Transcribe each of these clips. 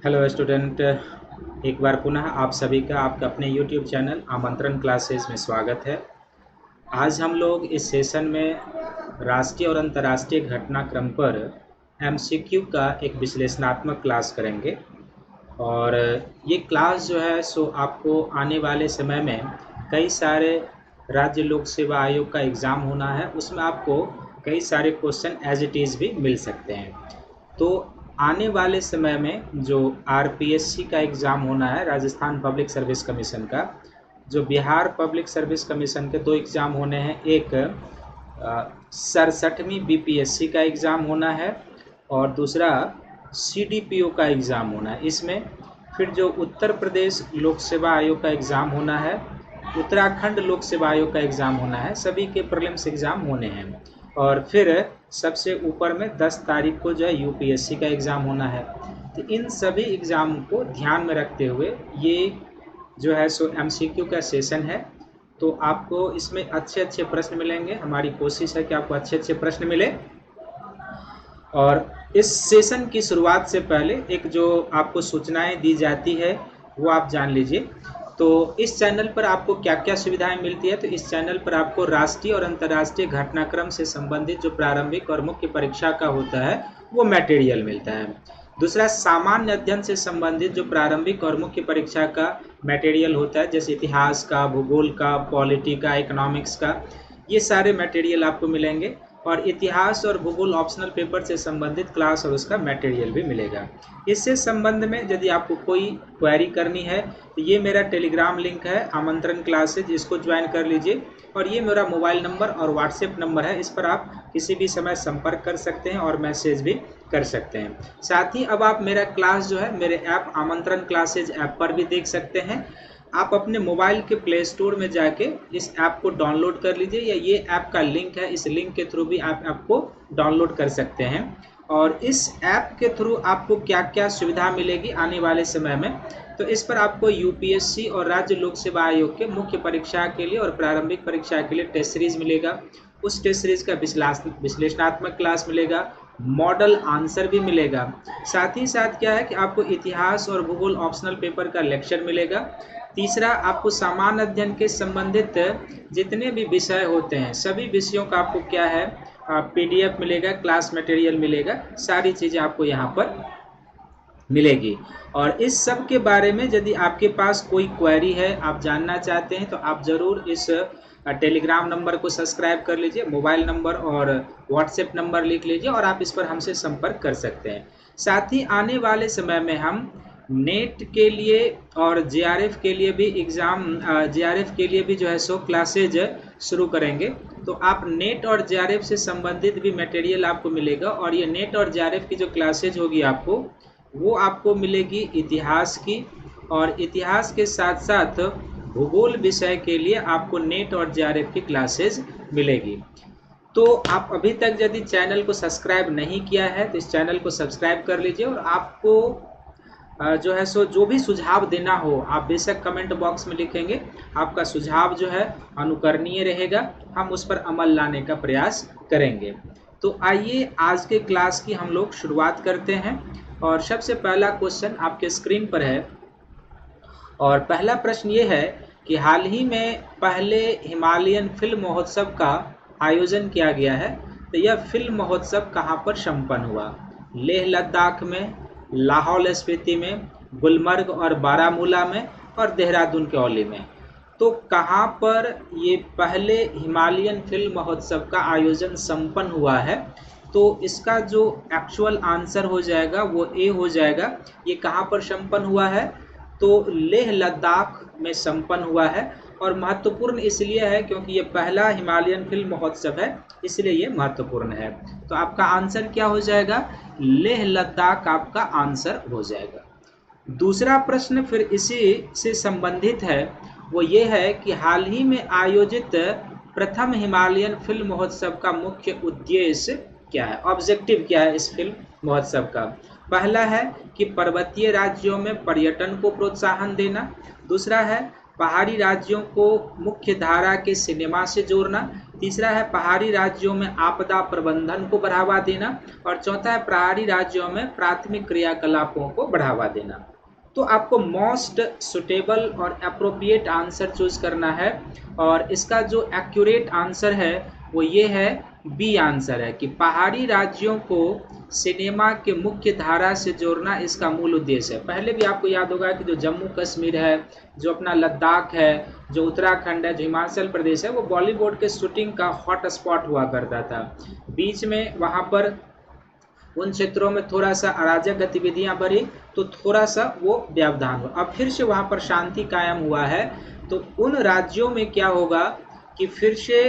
Hello student, एक बार पुनः आप सभी का आपका अपने यूट्यूब चैनल आमंत्रण क्लासेस में स्वागत है। आज हम लोग इस सेशन में राष्ट्रीय और अंतर्राष्ट्रीय घटनाक्रम पर एमसीक्यू का एक विश्लेषणात्मक क्लास करेंगे। और ये क्लास जो है सो आपको आने वाले समय में कई सारे राज्य लोक सेवा आयोग का एग्ज़ाम होना है, उसमें आपको कई सारे क्वेश्चन एज इट इज़ भी मिल सकते हैं। तो आने वाले समय में जो आरपीएससी का एग्ज़ाम होना है, राजस्थान पब्लिक सर्विस कमीशन का, जो बिहार पब्लिक सर्विस कमीशन के दो एग्ज़ाम होने हैं, एक 67वीं बीपीएससी का एग्ज़ाम होना है और दूसरा सीडीपीओ का एग्ज़ाम होना है। इसमें फिर जो उत्तर प्रदेश लोक सेवा आयोग का एग्ज़ाम होना है, उत्तराखंड लोक सेवा आयोग का एग्ज़ाम होना है, सभी के प्रीलिम्स एग्ज़ाम होने हैं। और फिर सबसे ऊपर में 10 तारीख को जो है यूपीएससी का एग्ज़ाम होना है। तो इन सभी एग्ज़ाम को ध्यान में रखते हुए ये जो है सो एमसीक्यू का सेशन है। तो आपको इसमें अच्छे अच्छे प्रश्न मिलेंगे। हमारी कोशिश है कि आपको अच्छे अच्छे प्रश्न मिले। और इस सेशन की शुरुआत से पहले एक जो आपको सूचनाएं दी जाती है वो आप जान लीजिए। तो इस चैनल पर आपको क्या क्या सुविधाएं मिलती है, तो इस चैनल पर आपको राष्ट्रीय और अंतर्राष्ट्रीय घटनाक्रम से संबंधित जो प्रारंभिक और मुख्य परीक्षा का होता है वो मटेरियल मिलता है। दूसरा, सामान्य अध्ययन से संबंधित जो प्रारंभिक और मुख्य परीक्षा का मटेरियल होता है, जैसे इतिहास का, भूगोल का, पॉलिटी का, इकोनॉमिक्स का, ये सारे मटेरियल आपको मिलेंगे। और इतिहास और भूगोल ऑप्शनल पेपर से संबंधित क्लास और उसका मटेरियल भी मिलेगा। इससे संबंध में यदि आपको कोई क्वेरी करनी है तो ये मेरा टेलीग्राम लिंक है आमंत्रण क्लासेज, इसको ज्वाइन कर लीजिए। और ये मेरा मोबाइल नंबर और व्हाट्सएप नंबर है, इस पर आप किसी भी समय संपर्क कर सकते हैं और मैसेज भी कर सकते हैं। साथ ही अब आप मेरा क्लास जो है मेरे ऐप आमंत्रण क्लासेज ऐप पर भी देख सकते हैं। आप अपने मोबाइल के प्ले स्टोर में जाके इस ऐप को डाउनलोड कर लीजिए, या ये ऐप का लिंक है, इस लिंक के थ्रू भी आप ऐप को डाउनलोड कर सकते हैं। और इस ऐप के थ्रू आपको क्या क्या सुविधा मिलेगी आने वाले समय में, तो इस पर आपको यूपीएससी और राज्य लोक सेवा आयोग के मुख्य परीक्षा के लिए और प्रारंभिक परीक्षा के लिए टेस्ट सीरीज मिलेगा। उस टेस्ट सीरीज का विश्लेषणात्मक क्लास मिलेगा, मॉडल आंसर भी मिलेगा। साथ ही साथ क्या है कि आपको इतिहास और भूगोल ऑप्शनल पेपर का लेक्चर मिलेगा। तीसरा, आपको सामान्य अध्ययन के संबंधित जितने भी विषय होते हैं सभी विषयों का आपको क्या है पीडीएफ मिलेगा, क्लास मटेरियल मिलेगा, सारी चीज़ें आपको यहाँ पर मिलेगी। और इस सब के बारे में यदि आपके पास कोई क्वेरी है, आप जानना चाहते हैं, तो आप ज़रूर इस टेलीग्राम नंबर को सब्सक्राइब कर लीजिए, मोबाइल नंबर और व्हाट्सएप नंबर लिख लीजिए और आप इस पर हमसे संपर्क कर सकते हैं। साथ ही आने वाले समय में हम नेट के लिए और जेआरएफ के लिए भी जेआरएफ के लिए भी जो है सो क्लासेज शुरू करेंगे। तो आप नेट और जेआरएफ से संबंधित भी मटेरियल आपको मिलेगा। और ये नेट और जेआरएफ की जो क्लासेज होगी आपको, वो आपको मिलेगी इतिहास की, और इतिहास के साथ साथ भूगोल विषय के लिए आपको नेट और जेआरएफ की क्लासेज मिलेगी। तो आप अभी तक यदि चैनल को सब्सक्राइब नहीं किया है तो इस चैनल को सब्सक्राइब कर लीजिए। और आपको जो है सो जो भी सुझाव देना हो आप बेशक कमेंट बॉक्स में लिखेंगे। आपका सुझाव जो है अनुकरणीय रहेगा, हम उस पर अमल लाने का प्रयास करेंगे। तो आइए आज के क्लास की हम लोग शुरुआत करते हैं। और सबसे पहला क्वेश्चन आपके स्क्रीन पर है। और पहला प्रश्न ये है कि हाल ही में पहले हिमालयन फिल्म महोत्सव का आयोजन किया गया है, तो यह फिल्म महोत्सव कहाँ पर संपन्न हुआ? लेह लद्दाख में, लाहौल स्पीति में, गुलमर्ग और बारामूला में, और देहरादून के औली में। तो कहाँ पर ये पहले हिमालयन फिल्म महोत्सव का आयोजन संपन्न हुआ है? तो इसका जो एक्चुअल आंसर हो जाएगा वो ए हो जाएगा। ये कहाँ पर संपन्न हुआ है? तो लेह लद्दाख में संपन्न हुआ है। और महत्वपूर्ण इसलिए है क्योंकि ये पहला हिमालयन फिल्म महोत्सव है, इसलिए ये महत्वपूर्ण है। तो आपका आंसर क्या हो जाएगा? लेह लद्दाख आपका आंसर हो जाएगा। दूसरा प्रश्न फिर इसी से संबंधित है, वो ये है कि हाल ही में आयोजित प्रथम हिमालयन फिल्म महोत्सव का मुख्य उद्देश्य क्या है? ऑब्जेक्टिव क्या है इस फिल्म महोत्सव का? पहला है कि पर्वतीय राज्यों में पर्यटन को प्रोत्साहन देना। दूसरा है पहाड़ी राज्यों को मुख्य धारा के सिनेमा से जोड़ना, तीसरा है पहाड़ी राज्यों में आपदा प्रबंधन को बढ़ावा देना, और चौथा है पहाड़ी राज्यों में प्राथमिक क्रियाकलापों को बढ़ावा देना। तो आपको मोस्ट सुटेबल और अप्रोप्रिएट आंसर चूज करना है, और इसका जो एक्यूरेट आंसर है वो ये है, बी आंसर है कि पहाड़ी राज्यों को सिनेमा के मुख्य धारा से जोड़ना इसका मूल उद्देश्य है। पहले भी आपको याद होगा कि जो जम्मू कश्मीर है, जो अपना लद्दाख है, जो उत्तराखंड है, जो हिमाचल प्रदेश है, वो बॉलीवुड के शूटिंग का हॉट स्पॉट हुआ करता था। बीच में वहाँ पर उन क्षेत्रों में थोड़ा सा अराजक गतिविधियां बढ़ी तो थोड़ा सा वो व्यवधान हुआ। अब फिर से वहाँ पर शांति कायम हुआ है, तो उन राज्यों में क्या होगा कि फिर से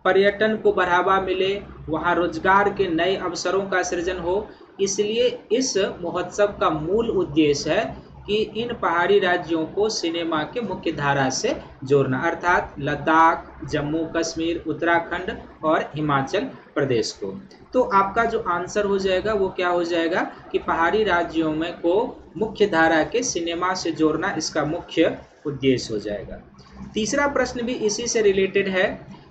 पर्यटन को बढ़ावा मिले, वहाँ रोजगार के नए अवसरों का सृजन हो। इसलिए इस महोत्सव का मूल उद्देश्य है कि इन पहाड़ी राज्यों को सिनेमा के मुख्य धारा से जोड़ना, अर्थात लद्दाख, जम्मू कश्मीर, उत्तराखंड और हिमाचल प्रदेश को। तो आपका जो आंसर हो जाएगा वो क्या हो जाएगा कि पहाड़ी राज्यों में को मुख्य धारा के सिनेमा से जोड़ना इसका मुख्य उद्देश्य हो जाएगा। तीसरा प्रश्न भी इसी से रिलेटेड है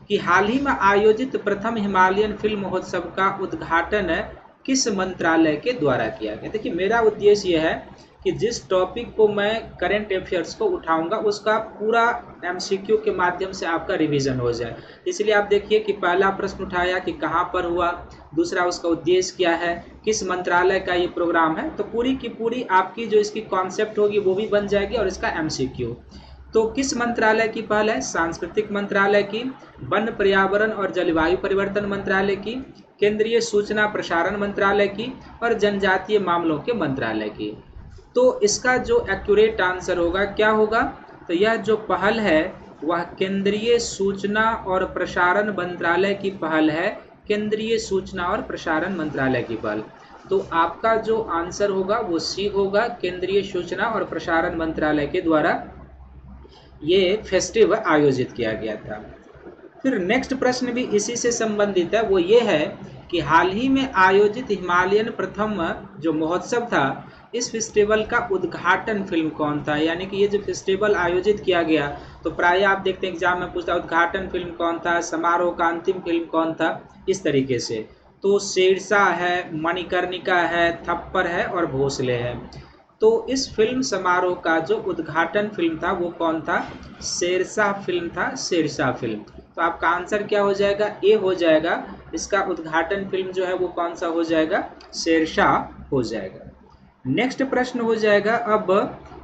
कि हाल ही में आयोजित प्रथम हिमालयन फिल्म महोत्सव का उद्घाटन किस मंत्रालय के द्वारा किया गया। देखिए, मेरा उद्देश्य यह है कि जिस टॉपिक को मैं करंट अफेयर्स को उठाऊंगा उसका पूरा एमसीक्यू के माध्यम से आपका रिवीजन हो जाए। इसलिए आप देखिए कि पहला प्रश्न उठाया कि कहाँ पर हुआ, दूसरा उसका उद्देश्य क्या है, किस मंत्रालय का ये प्रोग्राम है, तो पूरी की पूरी आपकी जो इसकी कॉन्सेप्ट होगी वो भी बन जाएगी और इसका एमसीक्यू। तो किस मंत्रालय की पहल है? सांस्कृतिक मंत्रालय की, वन पर्यावरण और जलवायु परिवर्तन मंत्रालय की, केंद्रीय सूचना प्रसारण मंत्रालय की और जनजातीय मामलों के मंत्रालय की। तो इसका जो एक्यूरेट आंसर होगा क्या होगा? तो यह जो पहल है वह केंद्रीय सूचना और प्रसारण मंत्रालय की पहल है, केंद्रीय सूचना और प्रसारण मंत्रालय की पहल। तो आपका जो आंसर होगा वो सी होगा, केंद्रीय सूचना और प्रसारण मंत्रालय के द्वारा ये फेस्टिव आयोजित किया गया था। फिर नेक्स्ट प्रश्न भी इसी से संबंधित है, वो ये है कि हाल ही में आयोजित हिमालयन प्रथम जो महोत्सव था, इस फेस्टिवल का उद्घाटन फिल्म कौन था? यानी कि ये जो फेस्टिवल आयोजित किया गया तो प्राय आप देखते हैं एग्जाम में पूछता है उद्घाटन फिल्म कौन था, समारोह का अंतिम फिल्म कौन था, इस तरीके से। तो शेरशाह है, मणिकर्णिका है, थप्पड़ है और भोसले है। तो इस फिल्म समारोह का जो उद्घाटन फिल्म था वो कौन था? शेरशाह फिल्म था, शेरशाह फिल्म। तो आपका आंसर क्या हो जाएगा? ए हो जाएगा। इसका उद्घाटन फिल्म जो है वो कौन सा हो जाएगा? शेरशाह हो जाएगा। नेक्स्ट प्रश्न हो जाएगा अब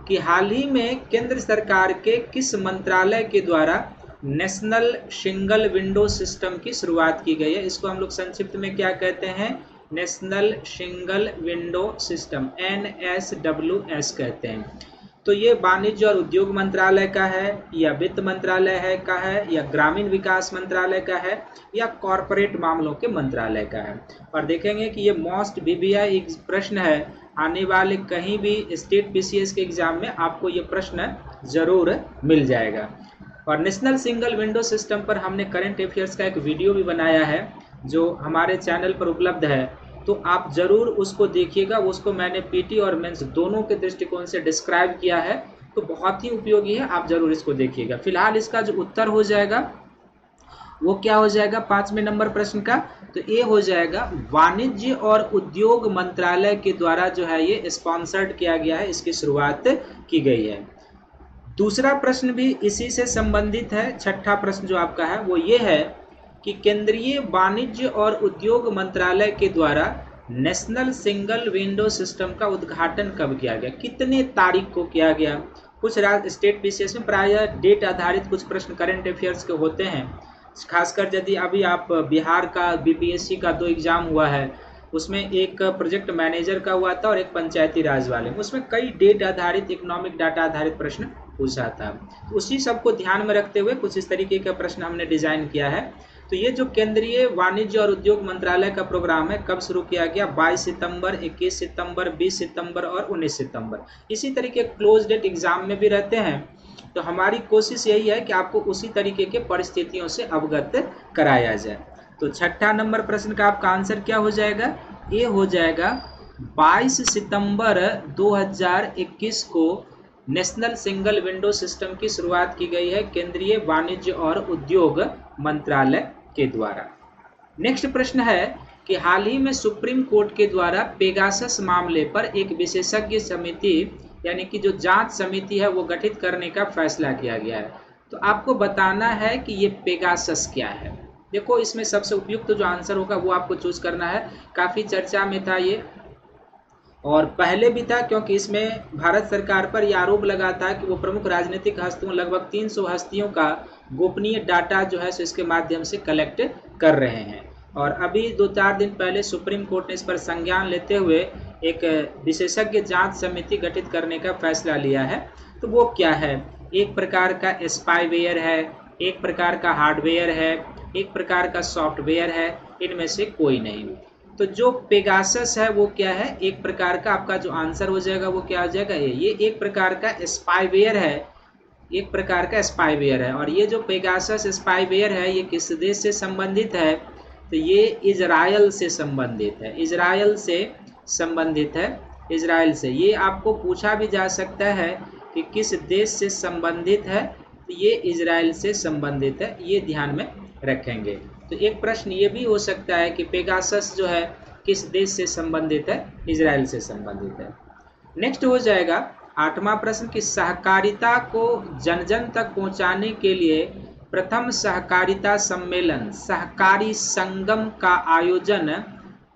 कि हाल ही में केंद्र सरकार के किस मंत्रालय के द्वारा नेशनल सिंगल विंडो सिस्टम की शुरुआत की गई है? इसको हम लोग संक्षिप्त में क्या कहते हैं? National single window system, NSWS कहते हैं। तो ये वाणिज्य और उद्योग मंत्रालय का है या वित्त मंत्रालय है का है या ग्रामीण विकास मंत्रालय का है या कॉरपोरेट मामलों के मंत्रालय का है। और देखेंगे कि ये मोस्ट VBI प्रश्न है, आने वाले कहीं भी स्टेट PCS के एग्जाम में आपको ये प्रश्न जरूर मिल जाएगा। और नेशनल सिंगल विंडो सिस्टम पर हमने करंट अफेयर्स का एक वीडियो भी बनाया है जो हमारे चैनल पर उपलब्ध है, तो आप जरूर उसको देखिएगा। उसको मैंने PT और मेंस दोनों के दृष्टिकोण से डिस्क्राइब किया है, तो बहुत ही उपयोगी है, आप जरूर इसको देखिएगा। फिलहाल इसका जो उत्तर हो जाएगा वो क्या हो जाएगा 5वें नंबर प्रश्न का? तो ये हो जाएगा वाणिज्य और उद्योग मंत्रालय के द्वारा जो है ये स्पॉन्सर्ड किया गया है, इसकी शुरुआत की गई है। दूसरा प्रश्न भी इसी से संबंधित है, छठा प्रश्न जो आपका है वो ये है कि केंद्रीय वाणिज्य और उद्योग मंत्रालय के द्वारा नेशनल सिंगल विंडो सिस्टम का उद्घाटन कब किया गया, कितने तारीख को किया गया? कुछ स्टेट PCS में प्रायः डेट आधारित कुछ प्रश्न करंट अफेयर्स के होते हैं, खासकर यदि अभी आप बिहार का BPSC का 2 एग्जाम हुआ है, उसमें एक प्रोजेक्ट मैनेजर का हुआ था और एक पंचायती राज वाले, उसमें कई डेट आधारित इकोनॉमिक डाटा आधारित प्रश्न पूछा था। उसी सबको ध्यान में रखते हुए कुछ इस तरीके का प्रश्न हमने डिजाइन किया है। तो ये जो केंद्रीय वाणिज्य और उद्योग मंत्रालय का प्रोग्राम है कब शुरू किया गया? 22 सितंबर, 21 सितंबर, 20 सितंबर और 19 सितंबर। इसी तरीके क्लोज डेट एग्जाम में भी रहते हैं, तो हमारी कोशिश यही है कि आपको उसी तरीके के परिस्थितियों से अवगत कराया जाए। तो छठा नंबर प्रश्न का आपका आंसर क्या हो जाएगा? ये हो जाएगा 22 सितंबर 2021 को नेशनल सिंगल विंडो सिस्टम की शुरुआत की गई है केंद्रीय वाणिज्य और उद्योग मंत्रालय के द्वारा। नेक्स्ट प्रश्न है कि हाल ही में सुप्रीम कोर्ट के द्वारा पेगासस मामले पर एक विशेषज्ञ समिति यानी कि जो जांच समिति है वो गठित करने का फैसला किया गया है। तो आपको बताना है कि ये पेगासस क्या है। देखो इसमें सबसे उपयुक्त जो आंसर होगा वो आपको चूज करना है। काफी चर्चा में था ये और पहले भी था, क्योंकि इसमें भारत सरकार पर यह आरोप लगा था कि वो प्रमुख राजनीतिक हस्तियों लगभग 300 हस्तियों का गोपनीय डाटा जो है सो इसके माध्यम से कलेक्ट कर रहे हैं। और अभी 2-4 दिन पहले सुप्रीम कोर्ट ने इस पर संज्ञान लेते हुए एक विशेषज्ञ जांच समिति गठित करने का फैसला लिया है। तो वो क्या है, एक प्रकार का स्पाईवेयर है, एक प्रकार का हार्डवेयर है, एक प्रकार का सॉफ्टवेयर है, इनमें से कोई नहीं। तो जो पेगासस है वो क्या है, एक प्रकार का, आपका जो आंसर हो जाएगा वो क्या हो जाएगा, ये एक प्रकार का स्पाईवेयर है, एक प्रकार का स्पाईवेयर है। और ये जो पेगासस स्पाईवेयर है ये किस देश से संबंधित है, तो ये इजराइल से संबंधित है, इजराइल से संबंधित है, इजराइल से। ये आपको पूछा भी जा सकता है कि किस देश से संबंधित है, तो ये इजराइल से संबंधित है, ये ध्यान में रखेंगे। तो एक प्रश्न ये भी हो सकता है कि पेगासस जो है किस देश से संबंधित है, इजराइल से संबंधित है। नेक्स्ट हो जाएगा 8वां प्रश्न कि सहकारिता को जन जन तक पहुंचाने के लिए प्रथम सहकारिता सम्मेलन सहकारी संगम का आयोजन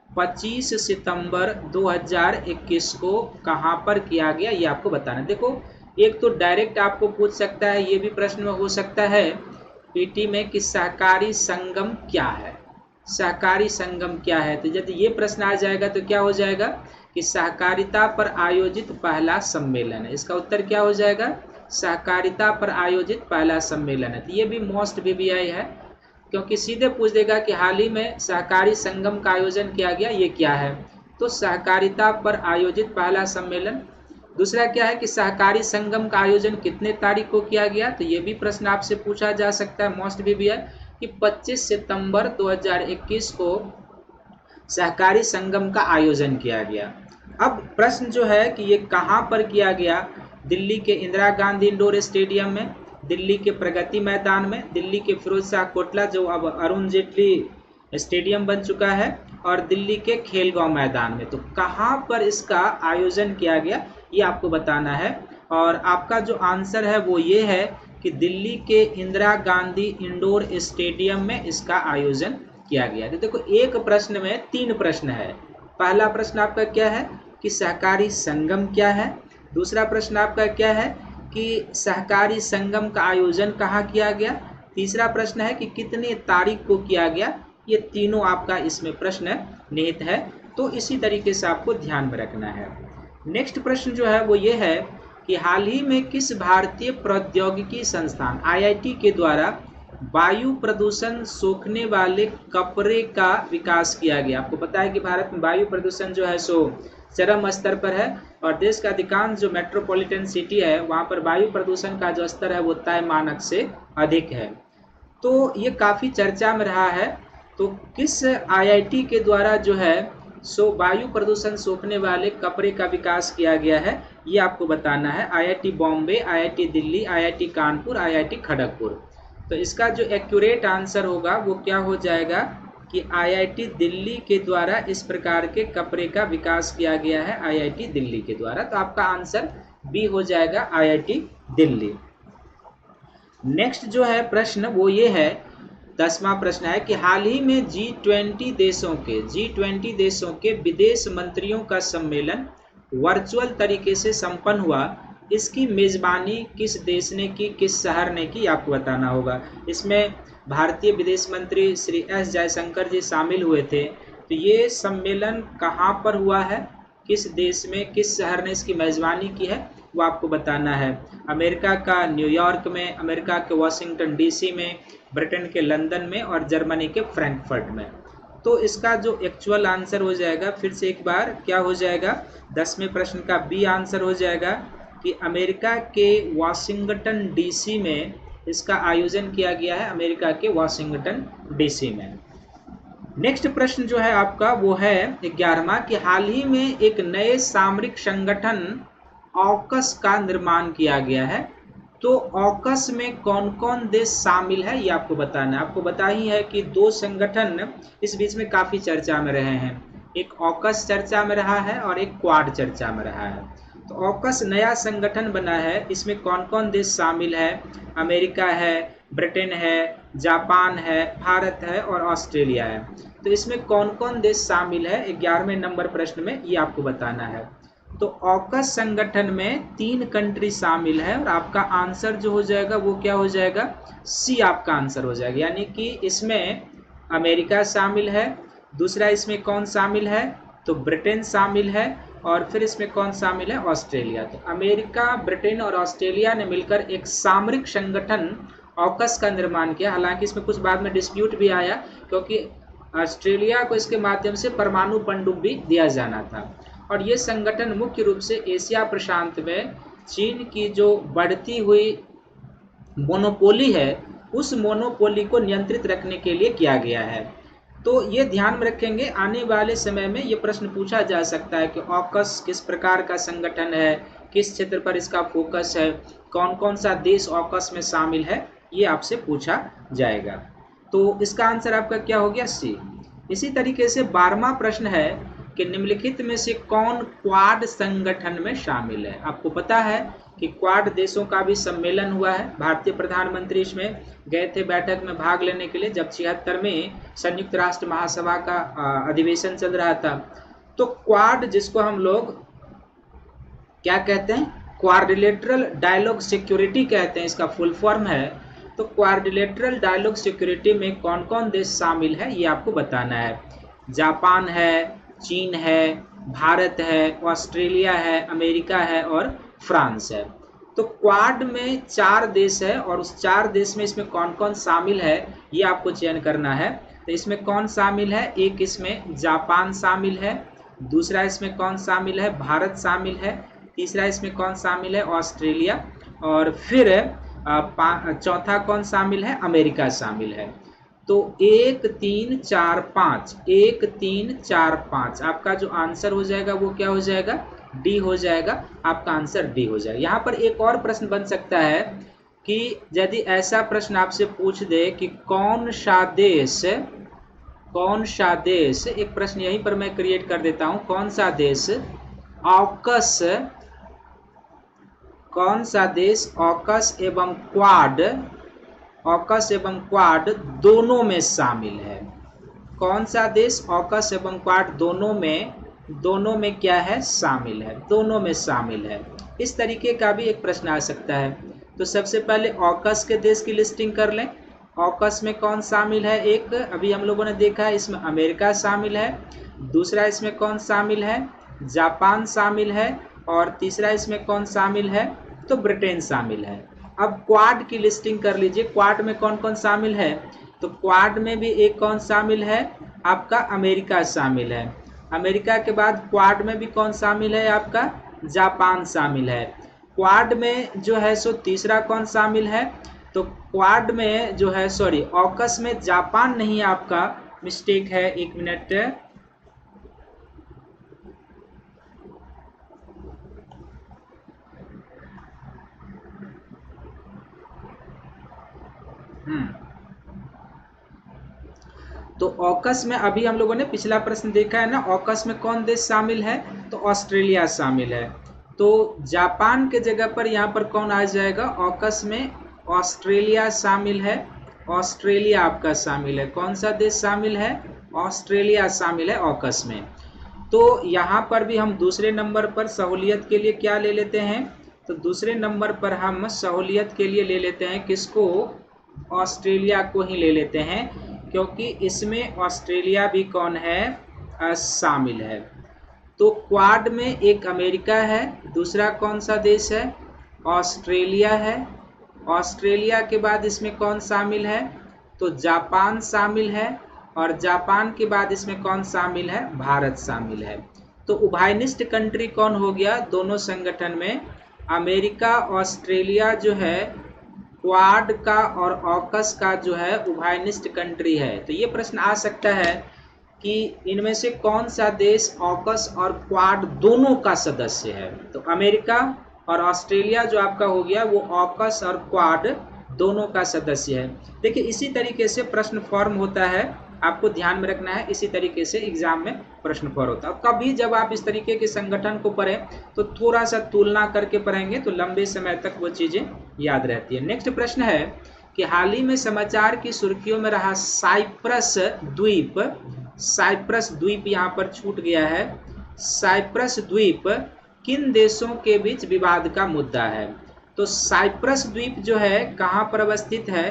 25 सितंबर 2021 को कहां पर किया गया, ये आपको बताना। देखो एक तो डायरेक्ट आपको पूछ सकता है, ये भी प्रश्न में हो सकता है पीटी में कि सहकारी संगम क्या है, सहकारी संगम क्या है। तो यदि ये प्रश्न आ जाएगा तो क्या हो जाएगा कि सहकारिता पर आयोजित पहला सम्मेलन है। इसका उत्तर क्या हो जाएगा, सहकारिता पर आयोजित पहला सम्मेलन है। तो ये भी मोस्ट वीवीआई है, क्योंकि सीधे पूछ देगा कि हाल ही में सहकारी संगम का आयोजन किया गया, ये क्या है, तो सहकारिता पर आयोजित पहला सम्मेलन। दूसरा क्या है कि सहकारी संगम का आयोजन कितने तारीख को किया गया, तो ये भी प्रश्न आपसे पूछा जा सकता है मोस्ट वीवीआई कि 25 सितंबर 2021 को सहकारी संगम का आयोजन किया गया। अब प्रश्न जो है कि ये कहां पर किया गया, दिल्ली के इंदिरा गांधी इंडोर स्टेडियम में, दिल्ली के प्रगति मैदान में, दिल्ली के फिरोज शाह कोटला जो अब अरुण जेटली स्टेडियम बन चुका है, और दिल्ली के खेलगांव मैदान में। तो कहां पर इसका आयोजन किया गया ये आपको बताना है। और आपका जो आंसर है वो ये है कि दिल्ली के इंदिरा गांधी इंडोर स्टेडियम में इसका आयोजन किया गया। तो देखो एक प्रश्न में 3 प्रश्न है। पहला प्रश्न आपका क्या है कि सहकारी संगम क्या है, दूसरा प्रश्न आपका क्या है कि सहकारी संगम का आयोजन कहाँ किया गया, तीसरा प्रश्न है कि कितने तारीख को किया गया। ये तीनों आपका इसमें प्रश्न निहित है, तो इसी तरीके से आपको ध्यान में रखना है। नेक्स्ट प्रश्न जो है वो ये है कि हाल ही में किस भारतीय प्रौद्योगिकी संस्थान आईआईटी के द्वारा वायु प्रदूषण सोखने वाले कपड़े का विकास किया गया। आपको पता है कि भारत में वायु प्रदूषण जो है सो चरम स्तर पर है, और देश का अधिकांश जो मेट्रोपॉलिटन सिटी है वहाँ पर वायु प्रदूषण का जो स्तर है वो तय मानक से अधिक है। तो ये काफ़ी चर्चा में रहा है। तो किस आईआईटी के द्वारा जो है सो वायु प्रदूषण सोखने वाले कपड़े का विकास किया गया है, ये आपको बताना है। IIT Bombay, IIT Delhi, IIT Kanpur, IIT Kharagpur. तो इसका जो एक्यूरेट आंसर होगा वो क्या हो जाएगा कि आईआईटी दिल्ली के द्वारा इस प्रकार के कपड़े का विकास किया गया है, आईआईटी दिल्ली के द्वारा। तो आपका आंसर बी हो जाएगा, आईआईटी दिल्ली। नेक्स्ट जो है प्रश्न वो ये है, 10वां प्रश्न है कि हाल ही में G20 देशों के विदेश मंत्रियों का सम्मेलन वर्चुअल तरीके से संपन्न हुआ। इसकी मेजबानी किस देश ने की, किस शहर ने की, आपको बताना होगा। इसमें भारतीय विदेश मंत्री श्री एस जयशंकर जी शामिल हुए थे। तो ये सम्मेलन कहाँ पर हुआ है, किस देश में, किस शहर ने इसकी मेजबानी की है, वो आपको बताना है। अमेरिका का न्यूयॉर्क में, अमेरिका के वाशिंगटन डीसी में, ब्रिटेन के लंदन में, और जर्मनी के फ्रैंकफर्ट में। तो इसका जो एक्चुअल आंसर हो जाएगा, फिर से एक बार क्या हो जाएगा, 10वें प्रश्न का बी आंसर हो जाएगा कि अमेरिका के वाशिंगटन डीसी में इसका आयोजन किया गया है, अमेरिका के वाशिंगटन डीसी में। नेक्स्ट प्रश्न जो है आपका वो है 11वां कि हाल ही में एक नए सामरिक संगठन ऑकस का निर्माण किया गया है। तो ऑकस में कौन कौन देश शामिल है ये आपको बताना है। आपको बता ही है कि दो संगठन इस बीच में काफी चर्चा में रहे हैं, एक ऑकस चर्चा में रहा है और एक क्वाड चर्चा में रहा है। तो ऑकस नया संगठन बना है, इसमें कौन कौन देश शामिल है? अमेरिका है, ब्रिटेन है, जापान है, भारत है और ऑस्ट्रेलिया है। तो इसमें कौन कौन देश शामिल है 11वें नंबर प्रश्न में, ये आपको बताना है। तो ऑकस संगठन में 3 कंट्री शामिल है और आपका आंसर जो हो जाएगा वो क्या हो जाएगा? सी आपका आंसर हो जाएगा। यानी कि इसमें अमेरिका शामिल है, दूसरा इसमें कौन शामिल है? तो ब्रिटेन शामिल है, और फिर इसमें कौन शामिल है? ऑस्ट्रेलिया। तो अमेरिका, ब्रिटेन और ऑस्ट्रेलिया ने मिलकर एक सामरिक संगठन ऑकस का निर्माण किया। हालांकि इसमें कुछ बाद में डिस्प्यूट भी आया, क्योंकि ऑस्ट्रेलिया को इसके माध्यम से परमाणु पनडुब्बी दिया जाना था। और ये संगठन मुख्य रूप से एशिया प्रशांत में चीन की जो बढ़ती हुई मोनोपोली है, उस मोनोपोली को नियंत्रित रखने के लिए किया गया है। तो ये ध्यान में रखेंगे, आने वाले समय में ये प्रश्न पूछा जा सकता है कि ऑकस किस प्रकार का संगठन है, किस क्षेत्र पर इसका फोकस है, कौन कौन सा देश ऑकस में शामिल है, ये आपसे पूछा जाएगा। तो इसका आंसर आपका क्या हो गया? सी। इसी तरीके से 12वां प्रश्न है कि निम्नलिखित में से कौन क्वाड संगठन में शामिल है? आपको पता है कि क्वाड देशों का भी सम्मेलन हुआ है। भारतीय प्रधानमंत्री इसमें गए थे बैठक में भाग लेने के लिए, जब 76वें संयुक्त राष्ट्र महासभा का अधिवेशन चल रहा था। तो क्वाड, जिसको हम लोग क्या कहते हैं? क्वाड्रिलेटरल डायलॉग सिक्योरिटी कहते हैं, इसका फुल फॉर्म है। तो क्वाड्रिलेटरल डायलॉग सिक्योरिटी में कौन कौन देश शामिल है ये आपको बताना है। जापान है, चीन है, भारत है, ऑस्ट्रेलिया है, अमेरिका है और फ्रांस है। तो क्वाड में 4 देश है और उस 4 देश में इसमें कौन कौन शामिल है ये आपको चयन करना है। तो इसमें कौन शामिल है? एक इसमें जापान शामिल है, दूसरा इसमें कौन शामिल है? भारत शामिल है, तीसरा इसमें कौन शामिल है? ऑस्ट्रेलिया, और फिर चौथा कौन शामिल है? अमेरिका शामिल है। तो 1 3 4 5, 1 3 4 5 आपका जो आंसर हो जाएगा वो क्या हो जाएगा? डी हो जाएगा। आपका आंसर डी हो जाएगा। यहाँ पर एक और प्रश्न बन सकता है कि यदि ऐसा प्रश्न आपसे पूछ दे कि कौन सा देश, एक प्रश्न यहीं पर मैं क्रिएट कर देता हूँ, कौन सा देश ऑकस एवं क्वाड दोनों में शामिल है? कौन सा देश ऑकस एवं क्वाड दोनों में क्या है? शामिल है, दोनों में शामिल है। इस तरीके का भी एक प्रश्न आ सकता है। तो सबसे पहले ऑकस के देश की लिस्टिंग कर लें। ऑकस में कौन शामिल है? एक अभी हम लोगों ने देखा है, इसमें अमेरिका शामिल है, दूसरा इसमें कौन शामिल है? जापान शामिल है, और तीसरा इसमें कौन शामिल है? तो ब्रिटेन शामिल है। अब क्वाड की लिस्टिंग कर लीजिए, क्वाड में कौन कौन शामिल है? तो क्वाड में भी एक कौन शामिल है? आपका अमेरिका शामिल है। अमेरिका के बाद क्वाड में भी कौन शामिल है? आपका जापान शामिल है। क्वाड में जो है सो तीसरा कौन शामिल है? तो क्वाड में जो है, सॉरी, ऑकस में जापान नहीं, आपका मिस्टेक है, 1 मिनट। तो ऑकस में अभी हम लोगों ने पिछला प्रश्न देखा है ना, ऑकस में कौन देश शामिल है? तो ऑस्ट्रेलिया शामिल है। तो जापान के जगह पर यहाँ पर कौन आ जाएगा? ऑकस में ऑस्ट्रेलिया शामिल है, ऑस्ट्रेलिया आपका शामिल है। कौन सा देश शामिल है? ऑस्ट्रेलिया शामिल है ऑकस में। तो यहाँ पर भी हम दूसरे नंबर पर सहूलियत के लिए क्या ले लेते हैं? तो दूसरे नंबर पर हम सहूलियत के लिए ले लेते हैं किसको? ऑस्ट्रेलिया को ही ले लेते हैं, क्योंकि इसमें ऑस्ट्रेलिया भी कौन है? शामिल है। तो क्वाड में एक अमेरिका है, दूसरा कौन सा देश है? ऑस्ट्रेलिया है। ऑस्ट्रेलिया के बाद इसमें कौन शामिल है? तो जापान शामिल है, और जापान के बाद इसमें कौन शामिल है? भारत शामिल है। तो उभयनिष्ठ कंट्री कौन हो गया दोनों संगठन में? अमेरिका, ऑस्ट्रेलिया जो है क्वाड का और ऑकस का जो है उभयनिष्ठ कंट्री है। तो ये प्रश्न आ सकता है कि इनमें से कौन सा देश ऑकस और क्वाड दोनों का सदस्य है? तो अमेरिका और ऑस्ट्रेलिया जो आपका हो गया वो ऑकस और क्वाड दोनों का सदस्य है। देखिए इसी तरीके से प्रश्न फॉर्म होता है, आपको ध्यान में रखना है, इसी तरीके से एग्जाम में प्रश्न फॉर्म होता है। कभी जब आप इस तरीके के संगठन को पढ़ें तो थोड़ा सा तुलना करके पढ़ेंगे तो लंबे समय तक वो चीजें याद रहती है। नेक्स्ट प्रश्न है कि हाल ही में समाचार की सुर्खियों में रहा साइप्रस द्वीप यहाँ पर छूट गया है। साइप्रस द्वीप किन देशों के बीच विवाद का मुद्दा है? तो साइप्रस द्वीप जो है कहाँ पर अवस्थित है?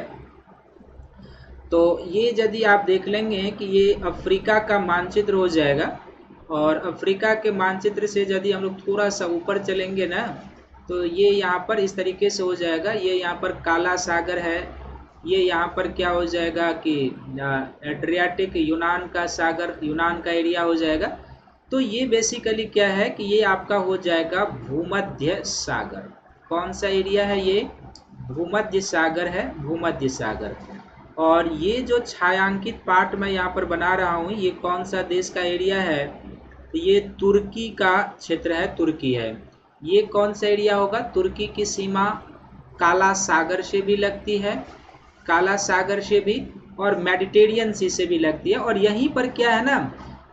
तो ये यदि आप देख लेंगे कि ये अफ्रीका का मानचित्र हो जाएगा, और अफ्रीका के मानचित्र से यदि हम लोग थोड़ा सा ऊपर चलेंगे ना तो ये यहाँ पर इस तरीके से हो जाएगा। ये यहाँ पर काला सागर है, ये यहाँ पर क्या हो जाएगा कि एड्रियाटिक यूनान का सागर, यूनान का एरिया हो जाएगा। तो ये बेसिकली क्या है कि ये आपका हो जाएगा भूमध्य सागर। कौन सा एरिया है? ये भूमध्य सागर है, भूमध्य सागर। और ये जो छायांकित पार्ट मैं यहाँ पर बना रहा हूँ ये कौन सा देश का एरिया है? ये तुर्की का क्षेत्र है, तुर्की है। ये कौन सा एरिया होगा? तुर्की की सीमा काला सागर से भी लगती है, काला सागर से भी, और मेडिटेरियन सी से भी लगती है। और यहीं पर क्या है ना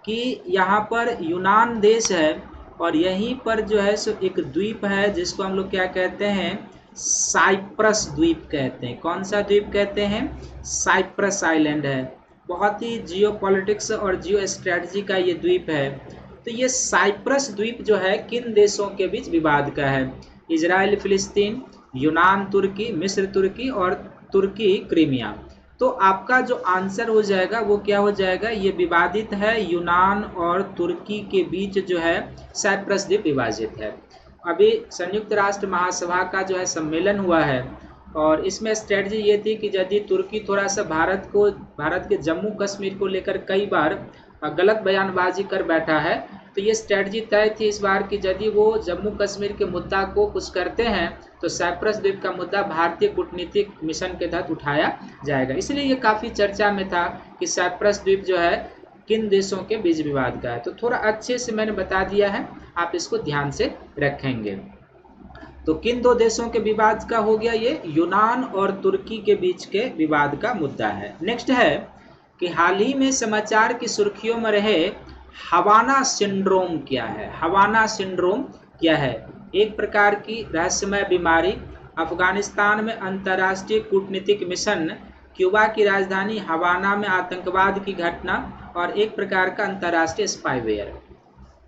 कि यहाँ पर यूनान देश है, और यहीं पर जो है सो एक द्वीप है जिसको हम लोग क्या कहते हैं? साइप्रस द्वीप कहते हैं। कौन सा द्वीप कहते हैं? साइप्रस आइलैंड है। बहुत ही जियो पॉलिटिक्स और जियो स्ट्रेटजी का ये द्वीप है। तो ये साइप्रस द्वीप जो है किन देशों के बीच विवाद का है? इजराइल फिलिस्तीन, यूनान तुर्की, मिस्र तुर्की, और तुर्की क्रीमिया। तो आपका जो आंसर हो जाएगा वो क्या हो जाएगा? ये विवादित है, यूनान और तुर्की के बीच जो है साइप्रस द्वीप विभाजित है। अभी संयुक्त राष्ट्र महासभा का जो है सम्मेलन हुआ है, और इसमें स्ट्रेटजी ये थी कि यदि तुर्की थोड़ा सा भारत के जम्मू कश्मीर को लेकर कई बार गलत बयानबाजी कर बैठा है, तो ये स्ट्रेटजी तय थी इस बार कि यदि वो जम्मू कश्मीर के मुद्दा को कुछ करते हैं तो साइप्रस द्वीप का मुद्दा भारतीय कूटनीतिक मिशन के तहत उठाया जाएगा। इसलिए ये काफ़ी चर्चा में था कि साइप्रस द्वीप जो है किन देशों के बीच विवाद का है। तो थोड़ा अच्छे से मैंने बता दिया है, आप इसको ध्यान से रखेंगे। तो किन दो देशों के विवाद का हो गया? ये यूनान और तुर्की के बीच के विवाद का मुद्दा है। नेक्स्ट है कि हाल ही में समाचार की सुर्खियों में रहे हवाना सिंड्रोम क्या है? हवाना सिंड्रोम क्या है? एक प्रकार की रहस्यमय बीमारी, अफगानिस्तान में अंतर्राष्ट्रीय कूटनीतिक मिशन, क्यूबा की राजधानी हवाना में आतंकवाद की घटना, और एक प्रकार का अंतर्राष्ट्रीय स्पाईवेयर।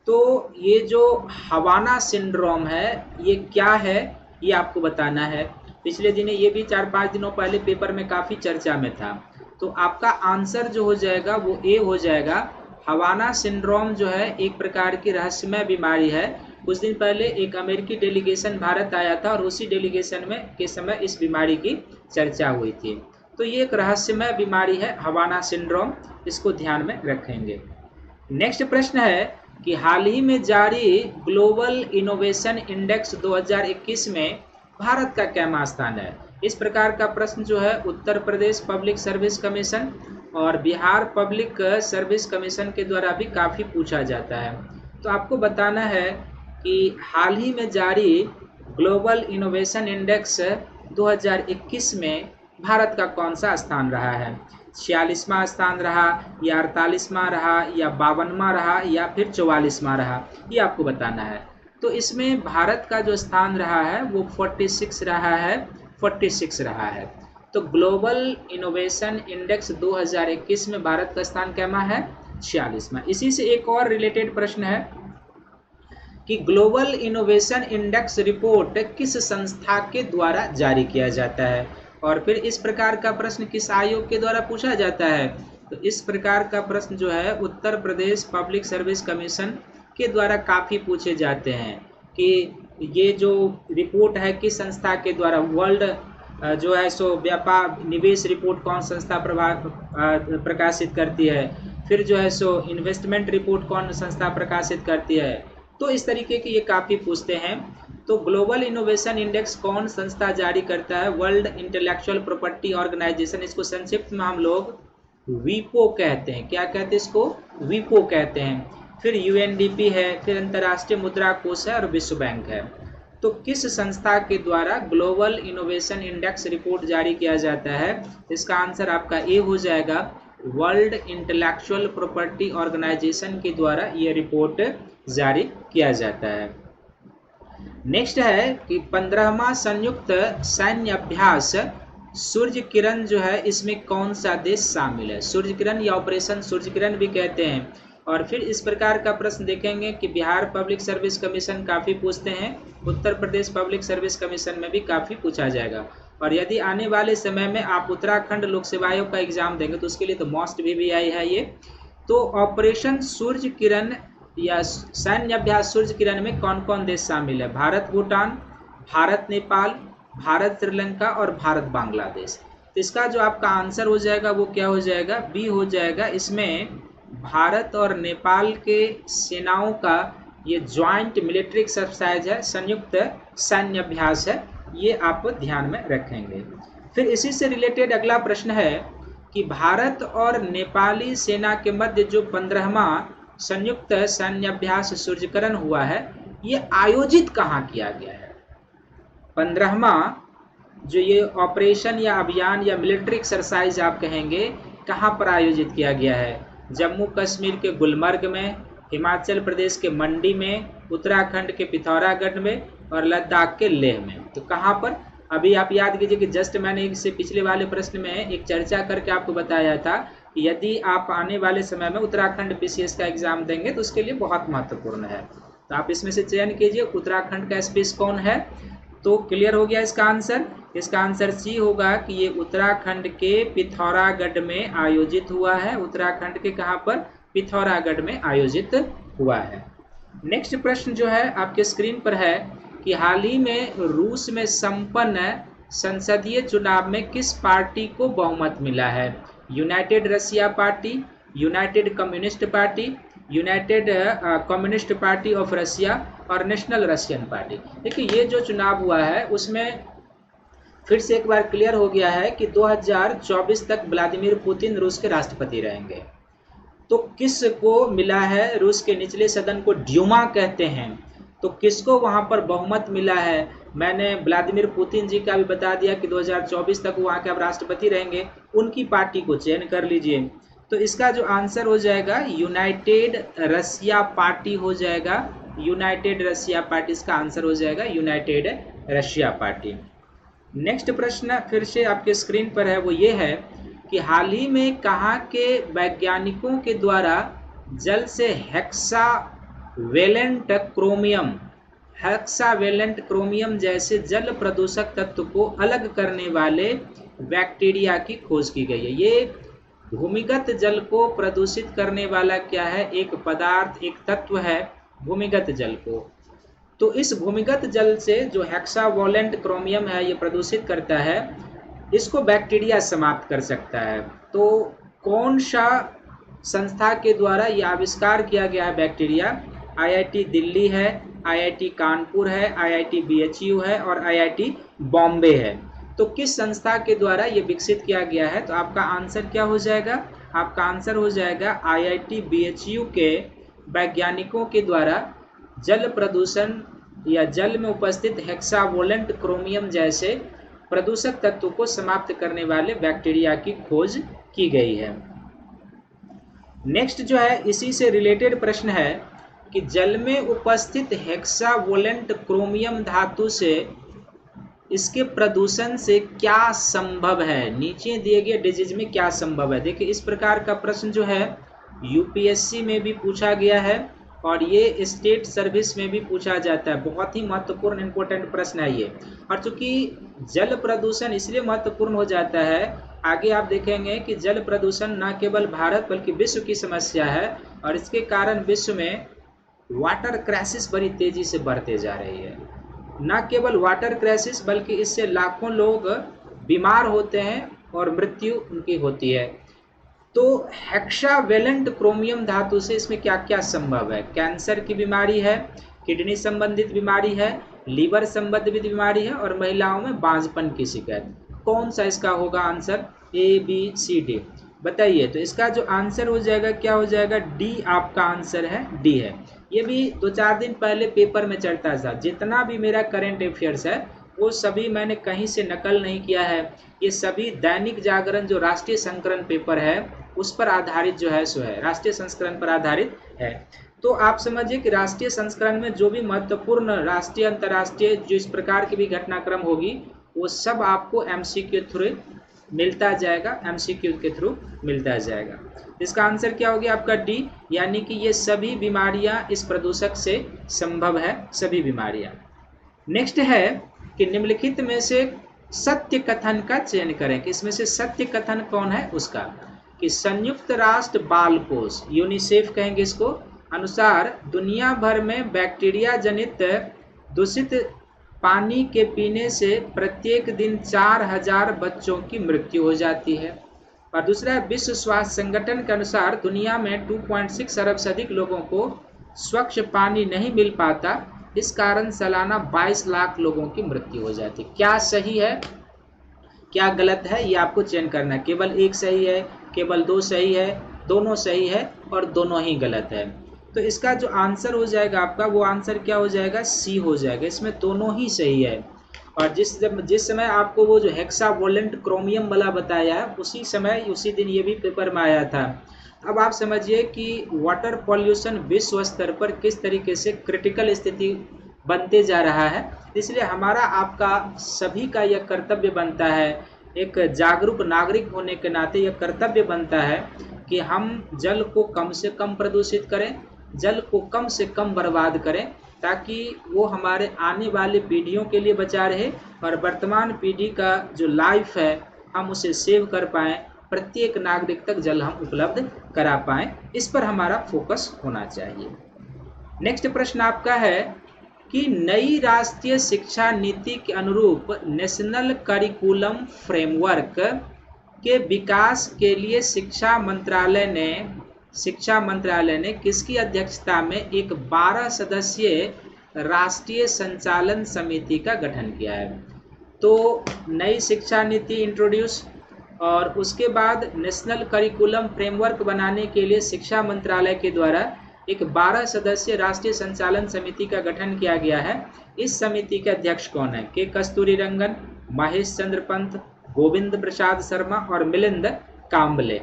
तो ये जो हवाना सिंड्रोम है ये क्या है ये आपको बताना है। पिछले दिनों ये भी 4-5 दिनों पहले पेपर में काफ़ी चर्चा में था। तो आपका आंसर जो हो जाएगा वो ए हो जाएगा। हवाना सिंड्रोम जो है एक प्रकार की रहस्यमय बीमारी है। कुछ दिन पहले एक अमेरिकी डेलीगेशन भारत आया था और उसी डेलीगेशन में के समय इस बीमारी की चर्चा हुई थी। तो ये एक रहस्यमय बीमारी है हवाना सिंड्रोम, इसको ध्यान में रखेंगे। नेक्स्ट प्रश्न है कि हाल ही में जारी ग्लोबल इनोवेशन इंडेक्स 2021 में भारत का क्या स्थान है? इस प्रकार का प्रश्न जो है Uttar Pradesh public service commission और बिहार पब्लिक सर्विस कमीशन के द्वारा भी काफ़ी पूछा जाता है। तो आपको बताना है कि हाल ही में जारी ग्लोबल इनोवेशन इंडेक्स 2021 में भारत का कौन सा स्थान रहा है? 46वां स्थान रहा, या 48वां रहा, या 52वां रहा, या फिर 44वां रहा, ये आपको बताना है। तो इसमें भारत का जो स्थान रहा है वो 46 रहा है, 46 रहा है। तो ग्लोबल इनोवेशन इंडेक्स 2021 में भारत का स्थान कैमा है? 46वां। इसी से एक और रिलेटेड प्रश्न है कि ग्लोबल इनोवेशन इंडेक्स रिपोर्ट किस संस्था के द्वारा जारी किया जाता है? और फिर इस प्रकार का प्रश्न किस आयोग के द्वारा पूछा जाता है? तो इस प्रकार का प्रश्न जो है Uttar Pradesh public service commission के द्वारा काफ़ी पूछे जाते हैं कि ये जो रिपोर्ट है किस संस्था के द्वारा, वर्ल्ड जो है सो व्यापार निवेश रिपोर्ट कौन संस्था प्रकाशित करती है, फिर जो है सो इन्वेस्टमेंट रिपोर्ट कौन संस्था प्रकाशित करती है। तो इस तरीके की ये काफ़ी पूछते हैं। तो ग्लोबल इनोवेशन इंडेक्स कौन संस्था जारी करता है? वर्ल्ड इंटेलेक्चुअल प्रॉपर्टी ऑर्गेनाइजेशन, इसको संक्षिप्त में हम लोग वीपो कहते हैं। क्या कहते हैं इसको? वीपो कहते हैं। फिर यूएनडीपी है, फिर अंतर्राष्ट्रीय मुद्रा कोष है और विश्व बैंक है। तो किस संस्था के द्वारा ग्लोबल इनोवेशन इंडेक्स रिपोर्ट जारी किया जाता है? इसका आंसर आपका ए हो जाएगा, वर्ल्ड इंटेलेक्चुअल प्रॉपर्टी ऑर्गेनाइजेशन के द्वारा यह रिपोर्ट जारी किया जाता है। नेक्स्ट है कि 15वां संयुक्त सैन्य अभ्यास सूर्य किरण जो है, इसमें कौन सा देश शामिल है? सूर्य किरण या ऑपरेशन सूर्य किरण भी कहते हैं। और फिर इस प्रकार का प्रश्न देखेंगे कि बिहार पब्लिक सर्विस कमीशन काफ़ी पूछते हैं, Uttar Pradesh public service commission में भी काफ़ी पूछा जाएगा। और यदि आने वाले समय में आप उत्तराखंड लोक सेवा आयोग का एग्जाम देंगे तो उसके लिए तो मोस्ट VVI है ये। तो ऑपरेशन सूर्य किरण या सैन्य अभ्यास सूर्य किरण में कौन कौन देश शामिल है? भारत भूटान, भारत नेपाल, भारत श्रीलंका और भारत बांग्लादेश। तो इसका जो आपका आंसर हो जाएगा वो क्या हो जाएगा? बी हो जाएगा। इसमें भारत और नेपाल के सेनाओं का ये ज्वाइंट मिलिट्री एक्सरसाइज है, संयुक्त सैन्य अभ्यास है, ये आप ध्यान में रखेंगे। फिर इसी से रिलेटेड अगला प्रश्न है कि भारत और नेपाली सेना के मध्य जो 15वां संयुक्त सैन्य अभ्यास सूर्यकिरण हुआ है, ये आयोजित कहाँ किया गया है? 15वां जो ये ऑपरेशन या अभियान या मिलिट्री एक्सरसाइज आप कहेंगे, कहाँ पर आयोजित किया गया है? जम्मू कश्मीर के गुलमर्ग में, हिमाचल प्रदेश के मंडी में, उत्तराखंड के पिथौरागढ़ में और लद्दाख के लेह में। तो कहाँ पर? अभी आप याद कीजिए कि जस्ट मैंने इससे पिछले वाले प्रश्न में एक चर्चा करके आपको बताया था कि यदि आप आने वाले समय में उत्तराखंड PCS का एग्जाम देंगे तो उसके लिए बहुत महत्वपूर्ण है। तो आप इसमें से चयन कीजिए उत्तराखंड का स्पेस कौन है। तो क्लियर हो गया इसका आंसर। इसका आंसर सी होगा कि ये उत्तराखंड के पिथौरागढ़ में आयोजित हुआ है। उत्तराखंड के कहाँ पर? पिथौरागढ़ में आयोजित हुआ है। नेक्स्ट प्रश्न जो है आपके स्क्रीन पर है कि हाल ही में रूस में संपन्न संसदीय चुनाव में किस पार्टी को बहुमत मिला है? United Russia party, United communist party, United communist party of Russia और नेशनल रशियन पार्टी। देखिए ये जो चुनाव हुआ है उसमें फिर से एक बार क्लियर हो गया है कि 2024 तक व्लादिमीर पुतिन रूस के राष्ट्रपति रहेंगे। तो किस को मिला है? रूस के निचले सदन को ड्यूमा कहते हैं। तो किसको वहां पर बहुमत मिला है? मैंने व्लादिमीर पुतिन जी का भी बता दिया कि 2024 तक वहां के अब राष्ट्रपति रहेंगे, उनकी पार्टी को चयन कर लीजिए। तो इसका जो आंसर हो जाएगा यूनाइटेड रशिया पार्टी हो जाएगा। यूनाइटेड रशिया पार्टी इसका आंसर हो जाएगा, यूनाइटेड रशिया पार्टी। नेक्स्ट प्रश्न फिर से आपके स्क्रीन पर है, वो ये है कि हाल ही में कहाँ के वैज्ञानिकों के द्वारा जल से हेक्सावेलेंट क्रोमियम जैसे जल प्रदूषक तत्व को अलग करने वाले बैक्टीरिया की खोज की गई है? ये भूमिगत जल को प्रदूषित करने वाला क्या है? एक पदार्थ, एक तत्व है भूमिगत जल को। तो इस भूमिगत जल से जो हेक्सावेलेंट क्रोमियम है ये प्रदूषित करता है, इसको बैक्टीरिया समाप्त कर सकता है। तो कौन सा संस्था के द्वारा ये आविष्कार किया गया है बैक्टीरिया? IIT दिल्ली है, IIT कानपुर है, IIT BHU है और IIT बॉम्बे है। तो किस संस्था के द्वारा ये विकसित किया गया है? तो आपका आंसर क्या हो जाएगा? आपका आंसर हो जाएगा IIT BHU के वैज्ञानिकों के द्वारा जल प्रदूषण या जल में उपस्थित हेक्सावेलेंट क्रोमियम जैसे प्रदूषक तत्व को समाप्त करने वाले बैक्टीरिया की खोज की गई है। नेक्स्ट जो है इसी से रिलेटेड प्रश्न है कि जल में उपस्थित हेक्सावेलेंट क्रोमियम धातु से इसके प्रदूषण से क्या संभव है? नीचे दिए गए डिजीज में क्या संभव है? देखिए इस प्रकार का प्रश्न जो है UPSC में भी पूछा गया है और ये स्टेट सर्विस में भी पूछा जाता है। बहुत ही महत्वपूर्ण इंपॉर्टेंट प्रश्न है ये। और चूंकि जल प्रदूषण इसलिए महत्वपूर्ण हो जाता है, आगे आप देखेंगे कि जल प्रदूषण न केवल भारत बल्कि विश्व की समस्या है और इसके कारण विश्व में वाटर क्राइसिस बड़ी तेजी से बढ़ते जा रही है। न केवल वाटर क्राइसिस बल्कि इससे लाखों लोग बीमार होते हैं और मृत्यु उनकी होती है। तो हेक्सावेलेंट क्रोमियम धातु से इसमें क्या क्या संभव है? कैंसर की बीमारी है, किडनी संबंधित बीमारी है, लीवर संबंधित बीमारी है और महिलाओं में बांझपन की शिकायत। कौन सा इसका होगा answer? A, B, C, D। बताइए। तो इसका जो आंसर हो जाएगा क्या हो जाएगा, डी आपका आंसर है, डी है। ये भी 2-4 दिन पहले पेपर में चढ़ता था। जितना भी मेरा करंट अफेयर्स है वो सभी मैंने कहीं से नकल नहीं किया है, ये सभी दैनिक जागरण जो राष्ट्रीय संस्करण पेपर है उस पर आधारित जो है सो है, राष्ट्रीय संस्करण पर आधारित है। तो आप समझिए कि राष्ट्रीय संस्करण में जो भी महत्वपूर्ण राष्ट्रीय अंतर्राष्ट्रीय जो इस प्रकार की भी घटनाक्रम होगी वो सब आपको एमसीक्यू थ्रू मिलता जाएगा, एमसीक्यू के थ्रू मिलता जाएगा। इसका आंसर क्या हो गया आपका डी, यानी कि ये सभी बीमारियां इस प्रदूषक से संभव है, सभी बीमारियां। नेक्स्ट है कि निम्नलिखित में से सत्य कथन का चयन करें, कि इसमें से सत्य कथन कौन है उसका, कि संयुक्त राष्ट्र बाल कोष यूनिसेफ कहेंगे इसको, अनुसार दुनिया भर में बैक्टीरिया जनित दूषित पानी के पीने से प्रत्येक दिन 4000 बच्चों की मृत्यु हो जाती है। और दूसरा, विश्व स्वास्थ्य संगठन के अनुसार दुनिया में 2.6 अरब से अधिक लोगों को स्वच्छ पानी नहीं मिल पाता, इस कारण सालाना 22 लाख लोगों की मृत्यु हो जाती है। क्या सही है क्या गलत है ये आपको चयन करना है। केवल एक सही है, केवल दो सही है, दोनों सही है और दोनों ही गलत है। तो इसका जो आंसर हो जाएगा आपका, वो आंसर क्या हो जाएगा, सी हो जाएगा। इसमें दोनों ही सही है। और जिस समय आपको वो जो हेक्सावोलेंट क्रोमियम वाला बताया है उसी समय उसी दिन ये भी पेपर में आया था। अब आप समझिए कि वाटर पॉल्यूशन विश्व स्तर पर किस तरीके से क्रिटिकल स्थिति बनते जा रहा है, इसलिए हमारा आपका सभी का यह कर्तव्य बनता है, एक जागरूक नागरिक होने के नाते यह कर्तव्य बनता है कि हम जल को कम से कम प्रदूषित करें, जल को कम से कम बर्बाद करें, ताकि वो हमारे आने वाली पीढ़ियों के लिए बचा रहे और वर्तमान पीढ़ी का जो लाइफ है हम उसे सेव कर पाएँ, प्रत्येक नागरिक तक जल हम उपलब्ध करा पाएँ, इस पर हमारा फोकस होना चाहिए। नेक्स्ट प्रश्न आपका है कि नई राष्ट्रीय शिक्षा नीति के अनुरूप नेशनल करिकुलम फ्रेमवर्क के विकास के लिए शिक्षा मंत्रालय ने किसकी अध्यक्षता में एक 12 सदस्यीय राष्ट्रीय संचालन समिति का गठन किया है। तो नई शिक्षा नीति इंट्रोड्यूस और उसके बाद नेशनल करिकुलम फ्रेमवर्क बनाने के लिए शिक्षा मंत्रालय के द्वारा एक 12 सदस्यीय राष्ट्रीय संचालन समिति का गठन किया गया है। इस समिति के अध्यक्ष कौन है, के कस्तूरी रंगन, महेश चंद्र पंत, गोविंद प्रसाद शर्मा और मिलिंद काम्बले।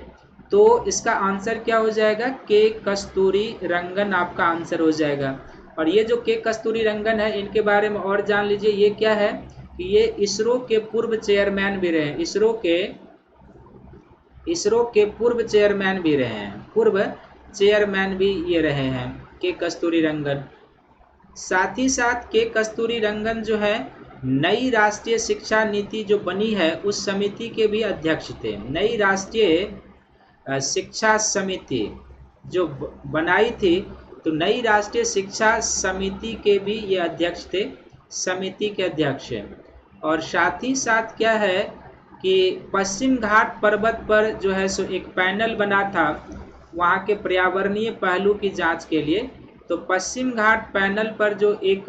तो इसका आंसर क्या हो जाएगा, के कस्तूरी रंगन आपका आंसर हो जाएगा। और ये जो के कस्तूरी रंगन है इनके बारे में और जान लीजिए, ये क्या है कि ये इसरो के पूर्व चेयरमैन भी रहे हैं, इसरो के पूर्व चेयरमैन भी रहे हैं, पूर्व चेयरमैन भी ये रहे हैं के कस्तूरी रंगन। साथ ही साथ के कस्तूरी रंगन जो है नई राष्ट्रीय शिक्षा नीति जो बनी है उस समिति के भी अध्यक्ष थे। नई राष्ट्रीय शिक्षा समिति जो बनाई थी, तो नई राष्ट्रीय शिक्षा समिति के भी ये अध्यक्ष थे, समिति के अध्यक्ष। और साथ ही साथ क्या है कि पश्चिम घाट पर्वत पर जो है सो एक पैनल बना था वहाँ के पर्यावरणीय पहलू की जांच के लिए। तो पश्चिम घाट पैनल पर जो एक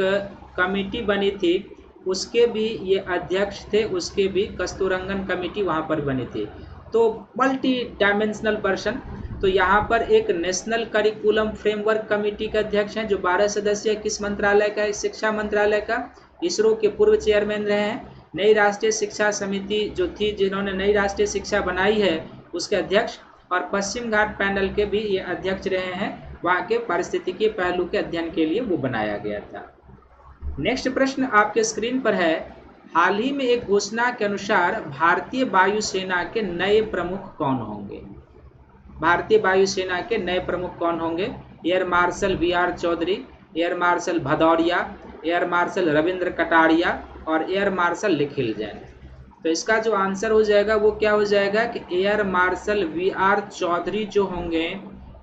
कमेटी बनी थी उसके भी ये अध्यक्ष थे, उसके भी कस्तूरंगन कमेटी वहाँ पर बनी थी। तो मल्टी डायमेंशनल पर्सन। तो यहाँ पर एक नेशनल करिकुलम फ्रेमवर्क कमेटी के अध्यक्ष हैं जो 12 सदस्य किस मंत्रालय का, शिक्षा मंत्रालय का, इसरो के पूर्व चेयरमैन रहे हैं। नई राष्ट्रीय शिक्षा समिति जो थी जिन्होंने नई राष्ट्रीय शिक्षा बनाई है उसके अध्यक्ष, और पश्चिम घाट पैनल के भी ये अध्यक्ष रहे हैं, वहाँ के पारिस्थितिकीय पहलू के अध्ययन के लिए वो बनाया गया था। नेक्स्ट प्रश्न आपके स्क्रीन पर है, हाल ही में एक घोषणा के अनुसार भारतीय वायुसेना के नए प्रमुख कौन होंगे। भारतीय वायुसेना के नए प्रमुख कौन होंगे, air marshal V R. Chaudhary, air marshal Bhadauria, air marshal Ravindra Kataria और एयर मार्शल निखिल जैन। तो इसका जो आंसर हो जाएगा वो क्या हो जाएगा कि एयर मार्शल वी.आर. चौधरी जो होंगे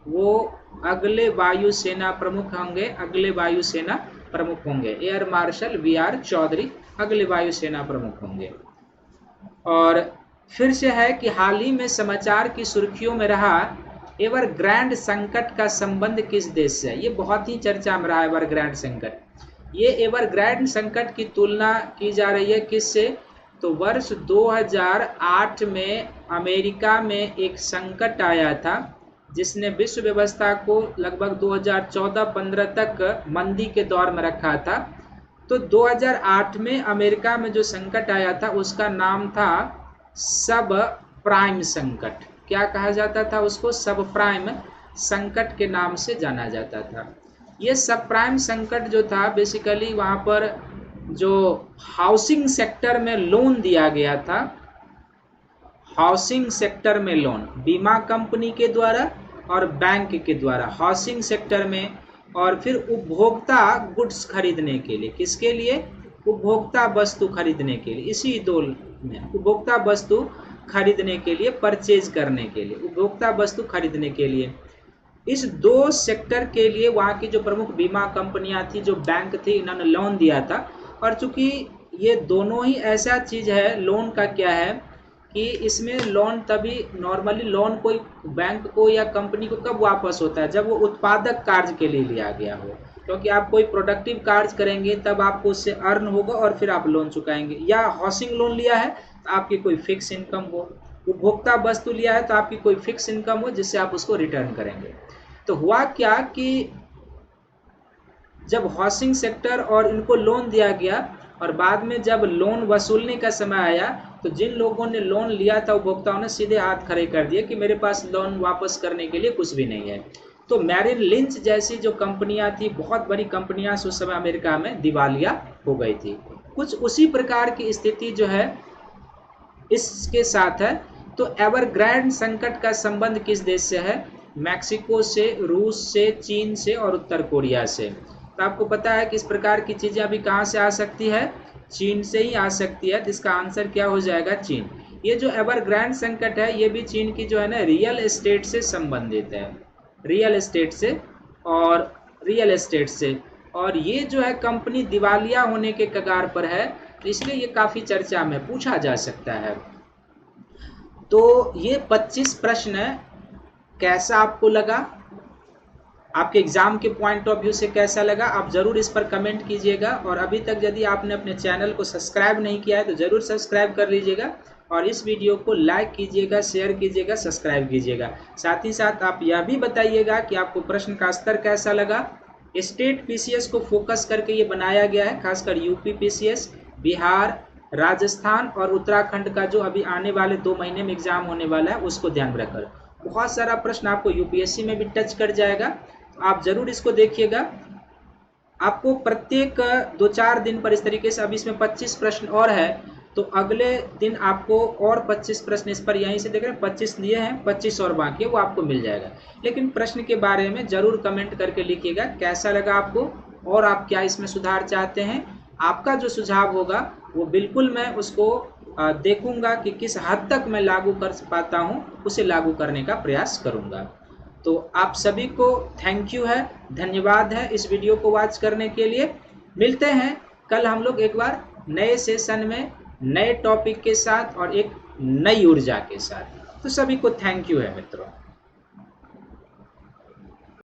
वो अगले वायुसेना प्रमुख होंगे, अगले वायुसेना प्रमुख होंगे। Air marshal V R. चौधरी अगले वायुसेना प्रमुख होंगे। और फिर से है कि हाल ही में समाचार की सुर्खियों में रहा एवरग्रांड संकट का संबंध किस देश से है। ये बहुत ही चर्चा में रहा एवरग्रांड संकट। ये एवरग्रांड संकट की तुलना की जा रही है किससे, तो वर्ष 2008 में अमेरिका में एक संकट आया था जिसने विश्व व्यवस्था को लगभग 2014-15 तक मंदी के दौर में रखा था। तो 2008 में अमेरिका में जो संकट आया था उसका नाम था सब प्राइम संकट। क्या कहा जाता था उसको? सब प्राइम संकट के नाम से जाना जाता था। ये सब प्राइम संकट जो था बेसिकली वहाँ पर जो हाउसिंग सेक्टर में लोन दिया गया था, हाउसिंग सेक्टर में लोन बीमा कंपनी के द्वारा और बैंक के द्वारा हाउसिंग सेक्टर में, और फिर उपभोक्ता गुड्स खरीदने के लिए, किसके लिए? उपभोक्ता वस्तु खरीदने के लिए, इसी दो में उपभोक्ता वस्तु खरीदने के लिए, परचेज करने के लिए, उपभोक्ता वस्तु खरीदने के लिए, इस दो सेक्टर के लिए वहाँ की जो प्रमुख बीमा कंपनियां थी, जो बैंक थी, इन्होंने लोन दिया था। और चूंकि ये दोनों ही ऐसा चीज है, लोन का क्या है कि इसमें लोन तभी नॉर्मली लोन कोई बैंक को या कंपनी को कब वापस होता है? जब वो उत्पादक कार्य के लिए लिया गया हो, क्योंकि आप कोई प्रोडक्टिव कार्य करेंगे तब आपको उससे अर्न होगा और फिर आप लोन चुकाएंगे। या हाउसिंग लोन लिया है तो आपकी कोई फिक्स इनकम हो, उपभोक्ता वस्तु लिया है तो आपकी कोई फिक्स इनकम हो जिससे आप उसको रिटर्न करेंगे। तो हुआ क्या कि जब हाउसिंग सेक्टर और इनको लोन दिया गया और बाद में जब लोन वसूलने का समय आया तो जिन लोगों ने लोन लिया था उपभोक्ताओं ने सीधे हाथ खड़े कर दिए कि मेरे पास लोन वापस करने के लिए कुछ भी नहीं है। तो मैरिल लिंच जैसी जो कंपनियां थी, बहुत बड़ी कंपनियां उस समय अमेरिका में दिवालिया हो गई थी। कुछ उसी प्रकार की स्थिति जो है इसके साथ है। तो एवरग्रांड संकट का संबंध किस देश से है? मैक्सिको से, रूस से, चीन से और उत्तर कोरिया से। तो आपको पता है कि इस प्रकार की चीजें अभी कहाँ से आ सकती है? चीन से ही आ सकती है। तो इसका आंसर क्या हो जाएगा? चीन। ये जो एवरग्रांड संकट है ये भी चीन की जो है ना रियल एस्टेट से संबंधित है, रियल एस्टेट से। और ये जो है कंपनी दिवालिया होने के कगार पर है, तो इसलिए ये काफी चर्चा में पूछा जा सकता है। तो ये 25 प्रश्न कैसा आपको लगा? आपके एग्जाम के पॉइंट ऑफ व्यू से कैसा लगा? आप जरूर इस पर कमेंट कीजिएगा। और अभी तक यदि आपने अपने चैनल को सब्सक्राइब नहीं किया है तो जरूर सब्सक्राइब कर लीजिएगा और इस वीडियो को लाइक कीजिएगा, शेयर कीजिएगा, सब्सक्राइब कीजिएगा। साथ ही साथ आप यह भी बताइएगा कि आपको प्रश्न का स्तर कैसा लगा। स्टेट पीसीएस को फोकस करके ये बनाया गया है, खासकर यूपी पीसीएस, बिहार, राजस्थान और उत्तराखंड का जो अभी आने वाले 2 महीने में एग्जाम होने वाला है उसको ध्यान में रखकर बहुत सारा प्रश्न आपको यूपीएससी में भी टच कर जाएगा। तो आप जरूर इसको देखिएगा। आपको प्रत्येक 2-4 दिन पर इस तरीके से, अभी इसमें 25 प्रश्न और है तो अगले दिन आपको और 25 प्रश्न इस पर यहीं से देख रहे हैं 25 दिए हैं, 25 और बाकी है वो आपको मिल जाएगा। लेकिन प्रश्न के बारे में जरूर कमेंट करके लिखिएगा कैसा लगा आपको और आप क्या इसमें सुधार चाहते हैं। आपका जो सुझाव होगा वो बिल्कुल मैं उसको देखूंगा कि किस हद तक मैं लागू कर पाता हूं, उसे लागू करने का प्रयास करूंगा। तो आप सभी को थैंक यू है, धन्यवाद है इस वीडियो को वॉच करने के लिए। मिलते हैं कल हम लोग एक बार नए सेशन में नए टॉपिक के साथ और एक नई ऊर्जा के साथ। तो सभी को थैंक यू है मित्रों।